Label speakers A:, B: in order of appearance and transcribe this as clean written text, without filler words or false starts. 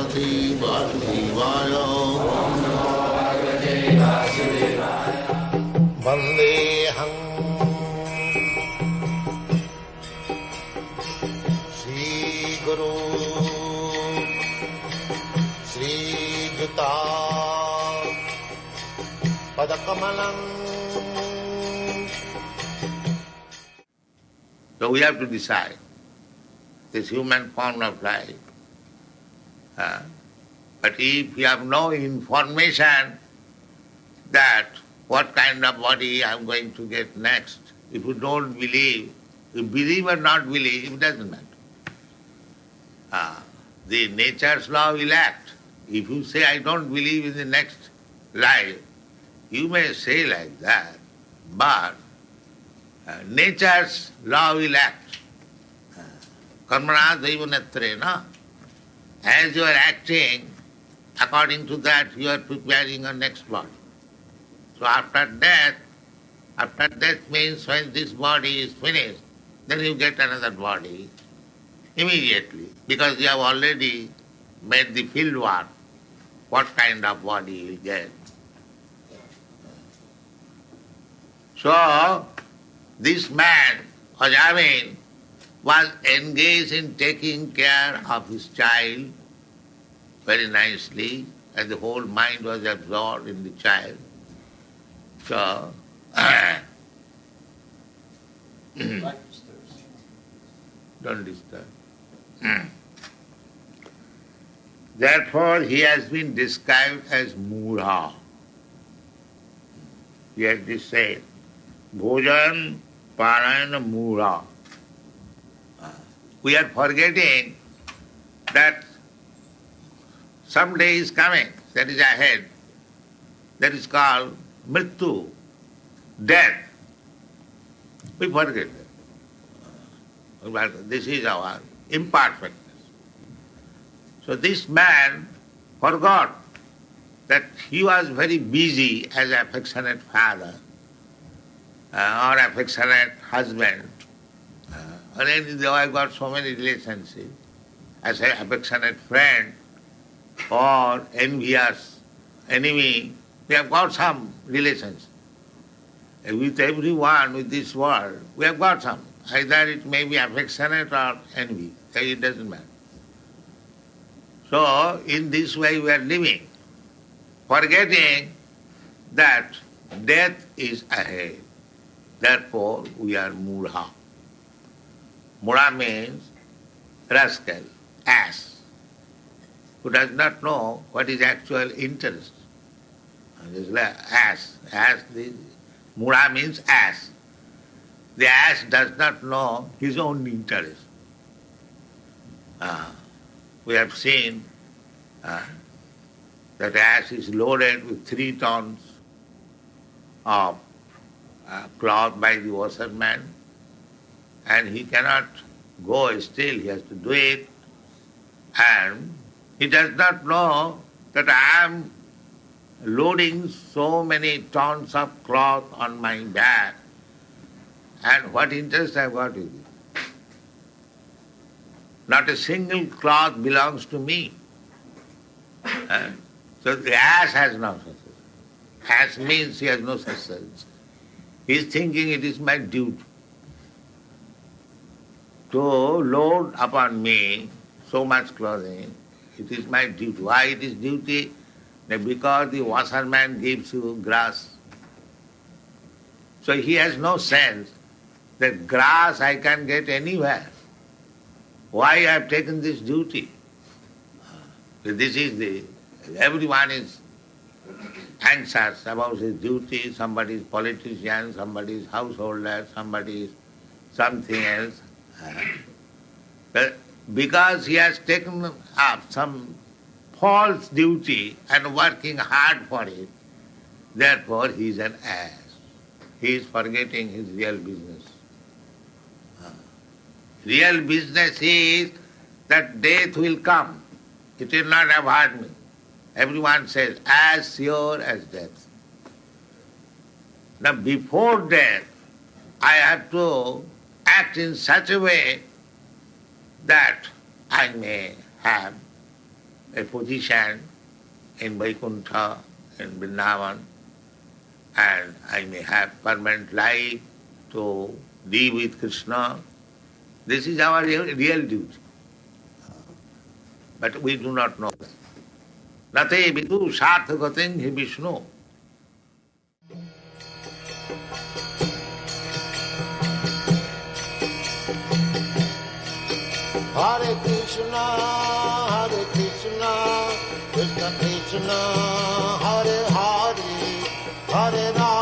A: Bhagavate Vasudevaya. Vandeham Shri Guru Shri Juta Padakamalam. So we have to decide this human form of life. But if you have no information that what kind of body I am going to get next, if you don't believe, you believe or not believe, it doesn't matter. The nature's law will act. If you say, I don't believe in the next life, you may say like that, but nature's law will act. Karmana daivanyatrena. As you are acting, according to that you are preparing a next body. So after death means when this body is finished, then you get another body immediately, because you have already made the field work, what kind of body you will get. So this man, Ajamin, was engaged in taking care of his child very nicely, and the whole mind was absorbed in the child. So, don't disturb. Therefore, he has been described as Mudha. He has this said, Bhojan Parayana Mudha. We are forgetting that some day is coming, that is ahead, that is called Mrityu, death. We forget that. This is our imperfectness. So this man forgot that he was very busy as an affectionate father or affectionate husband. And then I've got so many relationships as an affectionate friend or envious enemy. We have got some relations. With everyone, with this world, we have got some. Either it may be affectionate or envy. It doesn't matter. So, in this way we are living, forgetting that death is ahead. Therefore, we are mudha. Mudha means rascal, ass, who does not know what is actual interest. Ass. Mudha means ass. The ass does not know his own interest. We have seen that ass is loaded with 3 tons of cloth by the washerman, and he cannot go still, he has to do it, and he does not know that I am loading so many tons of cloth on my back, and what interest I have got with it. Not a single cloth belongs to me. So the ass has no success. Ass means he has no success. He is thinking it is my duty to load upon me so much clothing. It is my duty. Why it is duty? Because the washerman gives you grass. So he has no sense that grass I can get anywhere. Why I have taken this duty? Everyone is anxious about his duty. Somebody is politician, somebody is householder, somebody is something else. But because he has taken up some false duty and working hard for it, therefore he is an ass. He is forgetting his real business. Real business is that death will come. It will not avoid me. Everyone says, as sure as death. Now before death, I have to act in such a way that I may have a position in Vaikuntha, in Vrindavan, and I may have permanent life to be with Krishna. This is our real duty. But we do not know that. Nate vidu sarthagatin hi Vishnu.
B: Hare Krishna, Krishna Krishna, Hare Hare, Hare Rama.